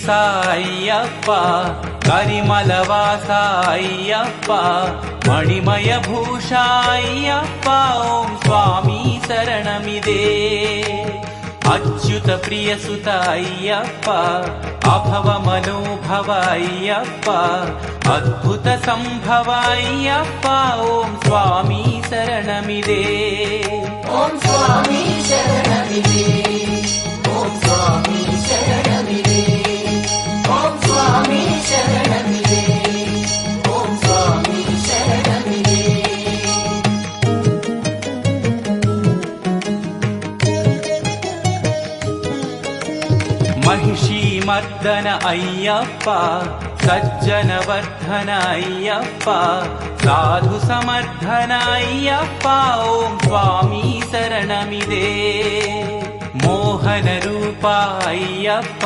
ಶ್ರೀನಿವಾಸಾಯ್ಯಪ್ಪ ಕರಿಮಲವಾಸಾಯ್ಯಪ್ಪ ಮಣಿಮಯ ಭೂಷಾಯ್ಯಪ್ಪ ಓಂ ಸ್ವಾಮಿ ಶರಣಮಿದೆ ಅಚ್ಯುತ ಪ್ರಿಯ ಸುತ ಅಯ್ಯಪ್ಪ ಅಭವ ಮನೋಭವ ಅಯ್ಯಪ್ಪ ಅದ್ಭುತ ಸಂಭವ ಅಯ್ಯಪ್ಪ ಓಂ ಸ್ವಾಮಿ ಶರಣಮಿದೆ ಓಂ ಸ್ವಾಮಿ ಶರಣಮಿದೆ ಓಂ ಸ್ವಾಮಿ ಶರಣಮಿದೆ ಓಂ ಸ್ವಾಮಿ ಶರಣಮಿದೆ ಓಂ ಸ್ವಾಮಿ ಶರಣಮಿದೆ महिषी मर्दन अय्यप्प सज्जन वर्धन अय्यप्प साधु समर्थन अय्यप्प ओम स्वामी शरणमिदे मोहन रूप अय्यप्प